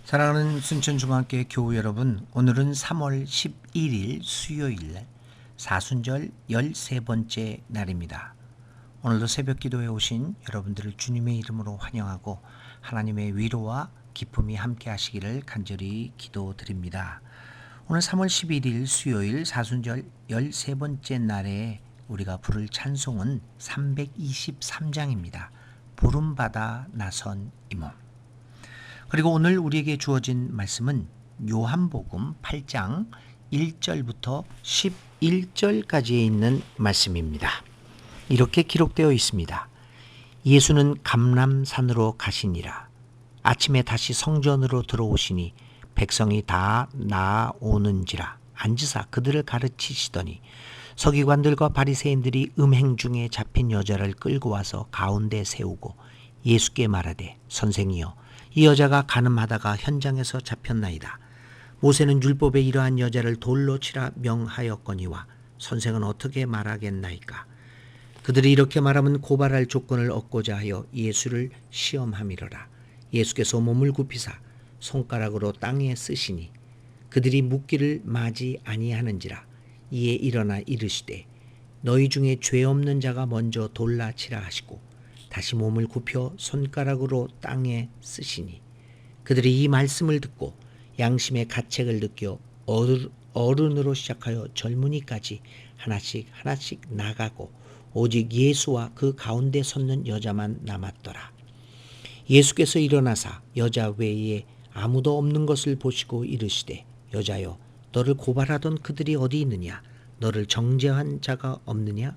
사랑하는 순천중학교 교우 여러분, 오늘은 3월 11일 수요일 사순절 13번째 날입니다. 오늘도 새벽 기도에 오신 여러분들을 주님의 이름으로 환영하고 하나님의 위로와 기쁨이 함께 하시기를 간절히 기도드립니다. 오늘 3월 11일 수요일 사순절 13번째 날에 우리가 부를 찬송은 323장입니다. 부름받아 나선 이 몸. 그리고 오늘 우리에게 주어진 말씀은 요한복음 8장 1절부터 11절까지에 있는 말씀입니다. 이렇게 기록되어 있습니다. 예수는 감람산으로 가시니라. 아침에 다시 성전으로 들어오시니 백성이 다 나아오는지라 앉으사 그들을 가르치시더니 서기관들과 바리새인들이 음행 중에 잡힌 여자를 끌고 와서 가운데 세우고 예수께 말하되 선생이여 이 여자가 간음하다가 현장에서 잡혔나이다. 모세는 율법에 이러한 여자를 돌로 치라 명하였거니와 선생은 어떻게 말하겠나이까. 그들이 이렇게 말하면 고발할 조건을 얻고자 하여 예수를 시험함이로라. 예수께서 몸을 굽히사 손가락으로 땅에 쓰시니 그들이 묻기를 마지 아니하는지라. 이에 일어나 이르시되 너희 중에 죄 없는 자가 먼저 돌라 치라 하시고 다시 몸을 굽혀 손가락으로 땅에 쓰시니 그들이 이 말씀을 듣고 양심의 가책을 느껴 어른으로 시작하여 젊은이까지 하나씩 나가고 오직 예수와 그 가운데 섰는 여자만 남았더라. 예수께서 일어나사 여자 외에 아무도 없는 것을 보시고 이르시되 여자여 너를 고발하던 그들이 어디 있느냐? 너를 정죄한 자가 없느냐?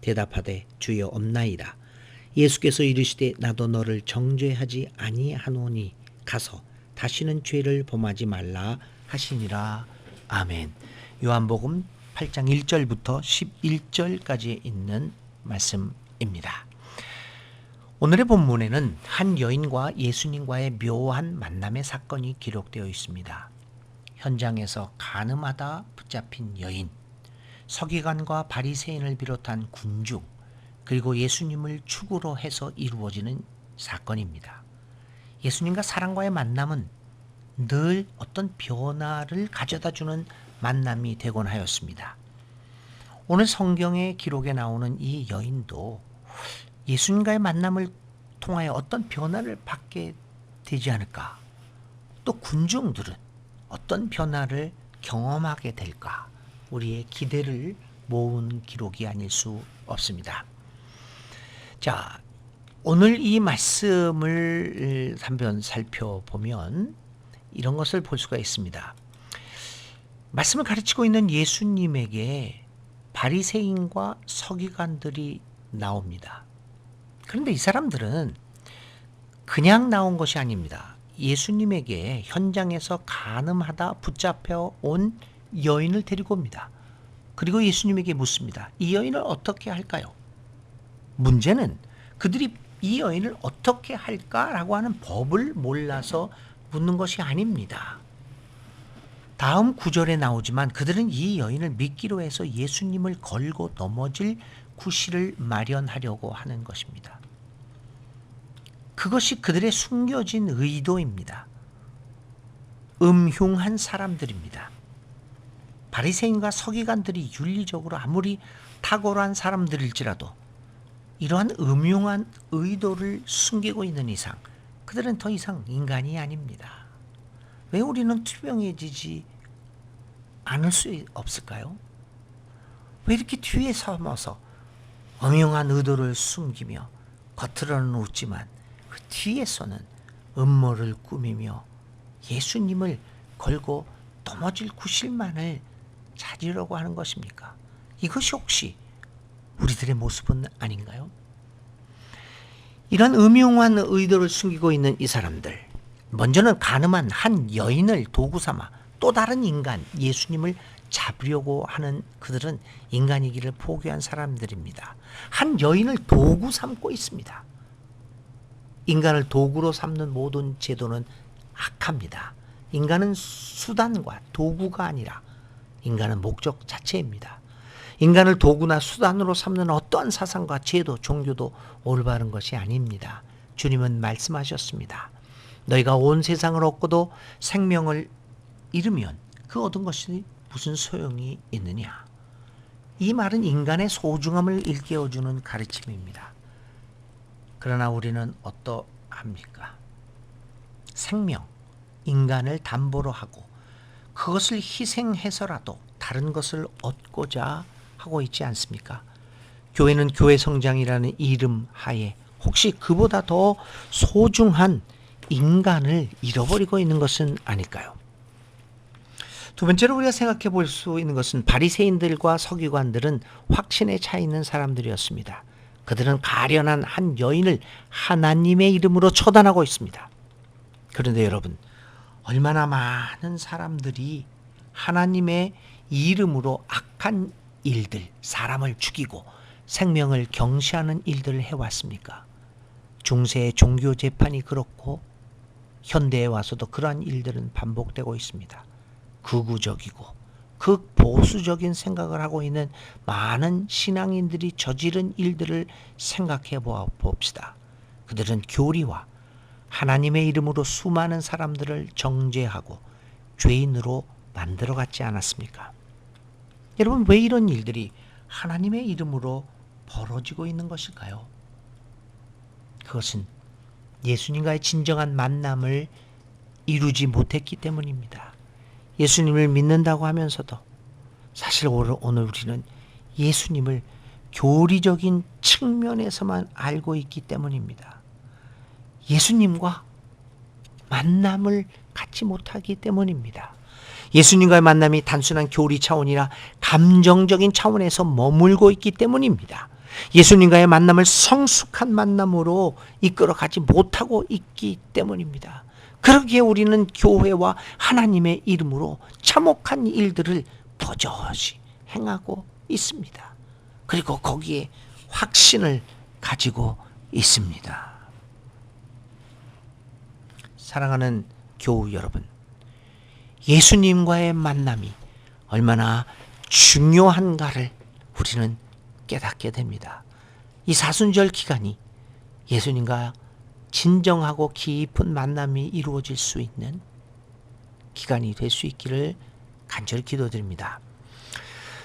대답하되 주여 없나이다. 예수께서 이르시되 나도 너를 정죄하지 아니하노니 가서 다시는 죄를 범하지 말라 하시니라. 아멘. 요한복음 8장 1절부터 11절까지 있는 말씀입니다. 오늘의 본문에는 한 여인과 예수님과의 묘한 만남의 사건이 기록되어 있습니다. 현장에서 간음하다 붙잡힌 여인, 서기관과 바리새인을 비롯한 군중, 그리고 예수님을 축으로 해서 이루어지는 사건입니다. 예수님과 사람과의 만남은 늘 어떤 변화를 가져다주는 만남이 되곤 하였습니다. 오늘 성경의 기록에 나오는 이 여인도 예수님과의 만남을 통하여 어떤 변화를 받게 되지 않을까? 또 군중들은 어떤 변화를 경험하게 될까? 우리의 기대를 모은 기록이 아닐 수 없습니다. 자, 오늘 이 말씀을 한번 살펴보면 이런 것을 볼 수가 있습니다. 말씀을 가르치고 있는 예수님에게 바리새인과 서기관들이 나옵니다. 그런데 이 사람들은 그냥 나온 것이 아닙니다. 예수님에게 현장에서 간음하다 붙잡혀 온 여인을 데리고 옵니다. 그리고 예수님에게 묻습니다. 이 여인을 어떻게 할까요? 문제는 그들이 이 여인을 어떻게 할까라고 하는 법을 몰라서 묻는 것이 아닙니다. 다음 구절에 나오지만 그들은 이 여인을 믿기로 해서 예수님을 걸고 넘어질 구실을 마련하려고 하는 것입니다. 그것이 그들의 숨겨진 의도입니다. 음흉한 사람들입니다. 바리새인과 서기관들이 윤리적으로 아무리 탁월한 사람들일지라도 이러한 음흉한 의도를 숨기고 있는 이상 그들은 더 이상 인간이 아닙니다. 왜 우리는 투명해지지 않을 수 없을까요? 왜 이렇게 뒤에 숨어서 음흉한 의도를 숨기며 겉으로는 웃지만 그 뒤에서는 음모를 꾸미며 예수님을 걸고 넘어질 구실만을 찾으려고 하는 것입니까? 이것이 혹시 우리들의 모습은 아닌가요? 이런 음흉한 의도를 숨기고 있는 이 사람들, 먼저는 간음한 한 여인을 도구 삼아 또 다른 인간 예수님을 잡으려고 하는 그들은 인간이기를 포기한 사람들입니다. 한 여인을 도구 삼고 있습니다. 인간을 도구로 삼는 모든 제도는 악합니다. 인간은 수단과 도구가 아니라 인간은 목적 자체입니다. 인간을 도구나 수단으로 삼는 어떠한 사상과 제도, 종교도 올바른 것이 아닙니다. 주님은 말씀하셨습니다. 너희가 온 세상을 얻고도 생명을 잃으면 그 얻은 것이 무슨 소용이 있느냐. 이 말은 인간의 소중함을 일깨워주는 가르침입니다. 그러나 우리는 어떠합니까? 생명, 인간을 담보로 하고 그것을 희생해서라도 다른 것을 얻고자 하고 있지 않습니까? 교회는 교회 성장이라는 이름 하에 혹시 그보다 더 소중한 인간을 잃어버리고 있는 것은 아닐까요? 두 번째로 우리가 생각해 볼 수 있는 것은 바리새인들과 서기관들은 확신에 차 있는 사람들이었습니다. 그들은 가련한 한 여인을 하나님의 이름으로 처단하고 있습니다. 그런데 여러분, 얼마나 많은 사람들이 하나님의 이름으로 악한 일들, 사람을 죽이고 생명을 경시하는 일들을 해왔습니까? 중세의 종교 재판이 그렇고 현대에 와서도 그러한 일들은 반복되고 있습니다. 극우적이고 극보수적인 생각을 하고 있는 많은 신앙인들이 저지른 일들을 생각해 봅시다. 그들은 교리와 하나님의 이름으로 수많은 사람들을 정죄하고 죄인으로 만들어갔지 않았습니까? 여러분, 왜 이런 일들이 하나님의 이름으로 벌어지고 있는 것일까요? 그것은 예수님과의 진정한 만남을 이루지 못했기 때문입니다. 예수님을 믿는다고 하면서도 사실 오늘 우리는 예수님을 교리적인 측면에서만 알고 있기 때문입니다. 예수님과 만남을 갖지 못하기 때문입니다. 예수님과의 만남이 단순한 교리 차원이라 감정적인 차원에서 머물고 있기 때문입니다. 예수님과의 만남을 성숙한 만남으로 이끌어가지 못하고 있기 때문입니다. 그러기에 우리는 교회와 하나님의 이름으로 참혹한 일들을 버젓이 행하고 있습니다. 그리고 거기에 확신을 가지고 있습니다. 사랑하는 교우 여러분, 예수님과의 만남이 얼마나 중요한가를 우리는 깨닫게 됩니다. 이 사순절 기간이 예수님과 진정하고 깊은 만남이 이루어질 수 있는 기간이 될 수 있기를 간절히 기도드립니다.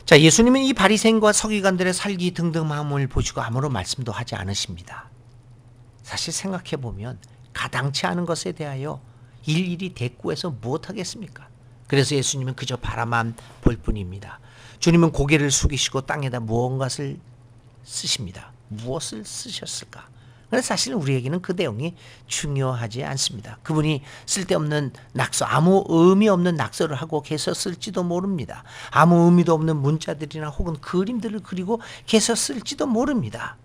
자, 예수님은 이 바리새인과 서기관들의 살기 등등 마음을 보시고 아무런 말씀도 하지 않으십니다. 사실 생각해 보면 가당치 않은 것에 대하여 일일이 대꾸해서 무엇하겠습니까? 그래서 예수님은 그저 바라만 볼 뿐입니다. 주님은 고개를 숙이시고 땅에다 무언가를 쓰십니다. 무엇을 쓰셨을까? 그래서 사실 우리에게는 그 내용이 중요하지 않습니다. 그분이 쓸데없는 낙서, 아무 의미 없는 낙서를 하고 계셨을지도 모릅니다. 아무 의미도 없는 문자들이나 혹은 그림들을 그리고 계셨을지도 모릅니다.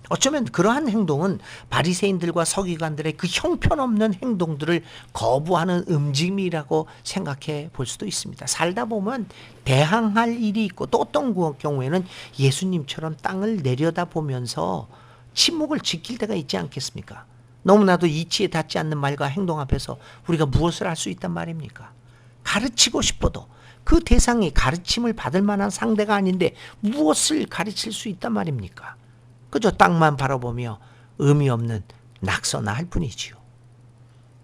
어쩌면 그러한 행동은 바리새인들과 서기관들의 그 형편없는 행동들을 거부하는 움직임이라고 생각해 볼 수도 있습니다. 살다 보면 대항할 일이 있고 또 어떤 경우에는 예수님처럼 땅을 내려다보면서 침묵을 지킬 때가 있지 않겠습니까? 너무나도 이치에 닿지 않는 말과 행동 앞에서 우리가 무엇을 할 수 있단 말입니까? 가르치고 싶어도 그 대상이 가르침을 받을 만한 상대가 아닌데 무엇을 가르칠 수 있단 말입니까? 그저 땅만 바라보며 의미 없는 낙서나 할 뿐이지요.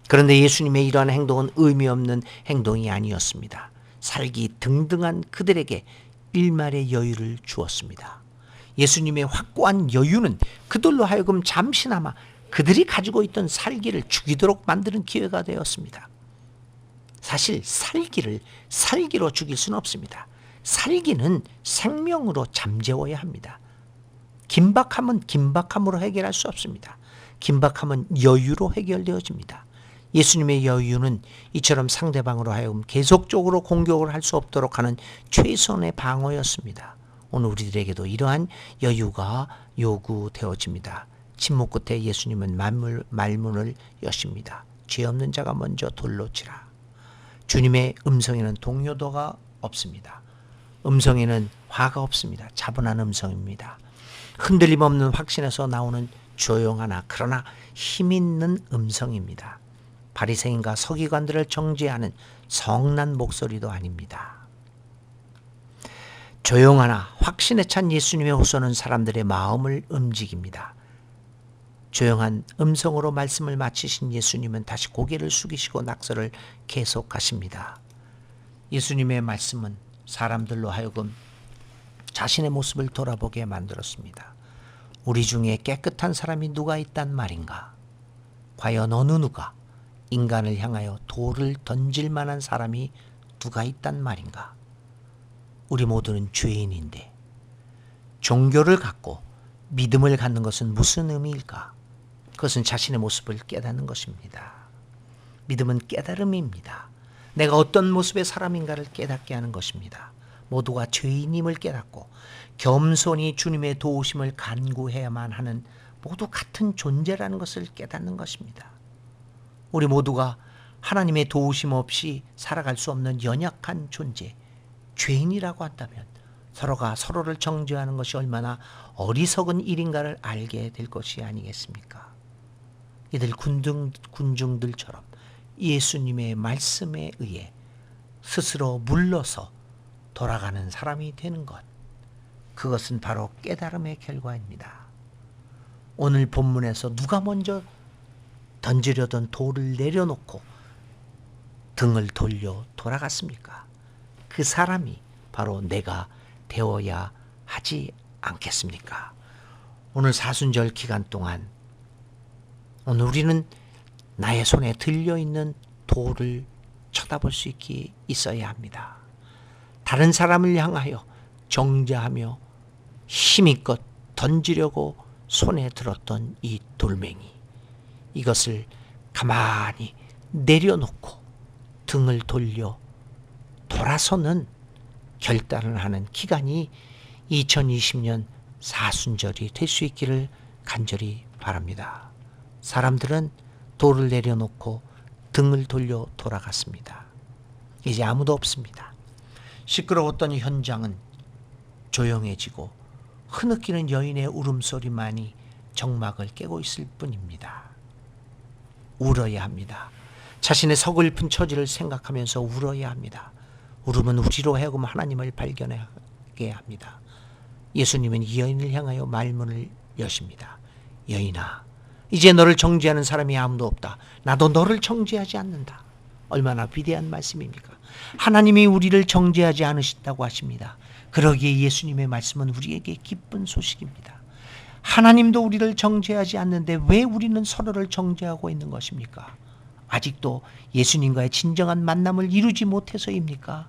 그런데 예수님의 이러한 행동은 의미 없는 행동이 아니었습니다. 살기 등등한 그들에게 일말의 여유를 주었습니다. 예수님의 확고한 여유는 그들로 하여금 잠시나마 그들이 가지고 있던 살기를 죽이도록 만드는 기회가 되었습니다. 사실 살기를 살기로 죽일 수는 없습니다. 살기는 생명으로 잠재워야 합니다. 긴박함은 긴박함으로 해결할 수 없습니다. 긴박함은 여유로 해결되어집니다. 예수님의 여유는 이처럼 상대방으로 하여금 계속적으로 공격을 할 수 없도록 하는 최선의 방어였습니다. 오늘 우리들에게도 이러한 여유가 요구되어집니다. 침묵 끝에 예수님은 말문을 여십니다. 죄 없는 자가 먼저 돌로 치라. 주님의 음성에는 동요도가 없습니다. 음성에는 화가 없습니다. 차분한 음성입니다. 흔들림 없는 확신에서 나오는 조용하나 그러나 힘있는 음성입니다. 바리새인과 서기관들을 정죄하는 성난 목소리도 아닙니다. 조용하나 확신에 찬 예수님의 호소는 사람들의 마음을 움직입니다. 조용한 음성으로 말씀을 마치신 예수님은 다시 고개를 숙이시고 낙서를 계속하십니다. 예수님의 말씀은 사람들로 하여금 자신의 모습을 돌아보게 만들었습니다. 우리 중에 깨끗한 사람이 누가 있단 말인가? 과연 어느 누가 인간을 향하여 돌을 던질 만한 사람이 누가 있단 말인가? 우리 모두는 죄인인데 종교를 갖고 믿음을 갖는 것은 무슨 의미일까? 그것은 자신의 모습을 깨닫는 것입니다. 믿음은 깨달음입니다. 내가 어떤 모습의 사람인가를 깨닫게 하는 것입니다. 모두가 죄인임을 깨닫고 겸손히 주님의 도우심을 간구해야만 하는 모두 같은 존재라는 것을 깨닫는 것입니다. 우리 모두가 하나님의 도우심 없이 살아갈 수 없는 연약한 존재, 죄인이라고 한다면 서로가 서로를 정죄하는 것이 얼마나 어리석은 일인가를 알게 될 것이 아니겠습니까? 이들 군중들처럼 예수님의 말씀에 의해 스스로 물러서 돌아가는 사람이 되는 것, 그것은 바로 깨달음의 결과입니다. 오늘 본문에서 누가 먼저 던지려던 돌을 내려놓고 등을 돌려 돌아갔습니까? 그 사람이 바로 내가 되어야 하지 않겠습니까? 오늘 사순절 기간 동안 오늘 우리는 나의 손에 들려있는 돌을 쳐다볼 수 있어야 합니다. 다른 사람을 향하여 정죄하며 힘껏 던지려고 손에 들었던 이 돌멩이, 이것을 가만히 내려놓고 등을 돌려 돌아서는 결단을 하는 기간이 2020년 사순절이 될 수 있기를 간절히 바랍니다. 사람들은 돌을 내려놓고 등을 돌려 돌아갔습니다. 이제 아무도 없습니다. 시끄러웠던 현장은 조용해지고 흐느끼는 여인의 울음소리만이 정막을 깨고 있을 뿐입니다. 울어야 합니다. 자신의 서글픈 처지를 생각하면서 울어야 합니다. 울음은 우리로 하여금 하나님을 발견하게 합니다. 예수님은 이 여인을 향하여 말문을 여십니다. 여인아, 이제 너를 정죄하는 사람이 아무도 없다. 나도 너를 정죄하지 않는다. 얼마나 위대한 말씀입니까? 하나님이 우리를 정죄하지 않으신다고 하십니다. 그러기에 예수님의 말씀은 우리에게 기쁜 소식입니다. 하나님도 우리를 정죄하지 않는데 왜 우리는 서로를 정죄하고 있는 것입니까? 아직도 예수님과의 진정한 만남을 이루지 못해서입니까?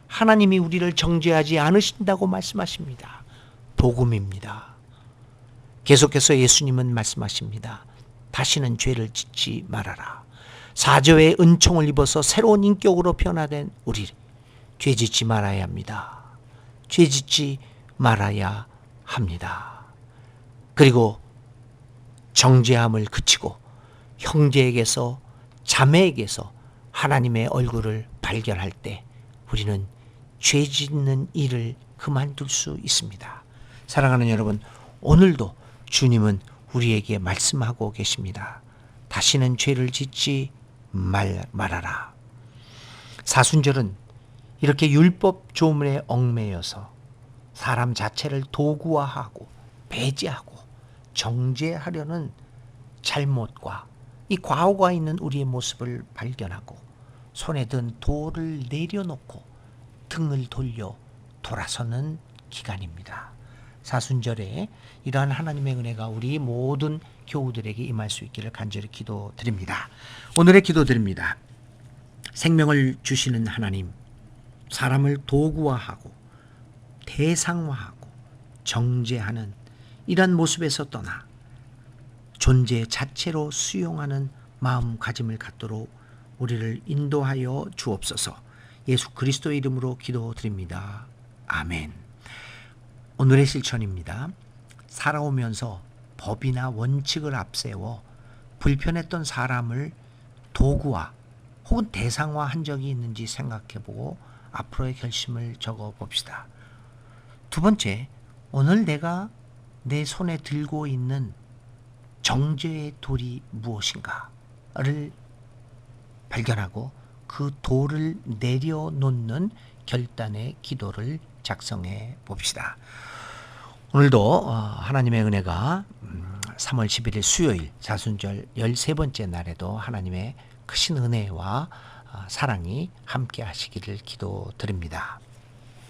하나님이 우리를 정죄하지 않으신다고 말씀하십니다. 복음입니다. 계속해서 예수님은 말씀하십니다. 다시는 죄를 짓지 말아라. 사죄의 은총을 입어서 새로운 인격으로 변화된 우리, 죄 짓지 말아야 합니다. 죄 짓지 말아야 합니다. 그리고 정죄함을 그치고 형제에게서 자매에게서 하나님의 얼굴을 발견할 때 우리는 죄 짓는 일을 그만둘 수 있습니다. 사랑하는 여러분, 오늘도 주님은 우리에게 말씀하고 계십니다. 다시는 죄를 짓지 말아라. 사순절은 이렇게 율법 조문에 얽매여서 사람 자체를 도구화하고 배제하고 정죄하려는 잘못과 이 과오가 있는 우리의 모습을 발견하고 손에 든 돌을 내려놓고 등을 돌려 돌아서는 기간입니다. 사순절에 이러한 하나님의 은혜가 우리 모든 교우들에게 임할 수 있기를 간절히 기도드립니다. 오늘의 기도드립니다. 생명을 주시는 하나님, 사람을 도구화하고 대상화하고 정죄하는 이런 모습에서 떠나 존재 자체로 수용하는 마음가짐을 갖도록 우리를 인도하여 주옵소서. 예수 그리스도의 이름으로 기도드립니다. 아멘. 오늘의 실천입니다. 살아오면서 법이나 원칙을 앞세워 불편했던 사람을 도구화 혹은 대상화한 적이 있는지 생각해보고 앞으로의 결심을 적어봅시다. 두 번째, 오늘 내가 내 손에 들고 있는 정죄의 돌이 무엇인가를 발견하고 그 돌을 내려놓는 결단의 기도를 작성해 봅시다. 오늘도 하나님의 은혜가 3월 11일 수요일 사순절 13번째 날에도 하나님의 크신 은혜와 사랑이 함께 하시기를 기도드립니다.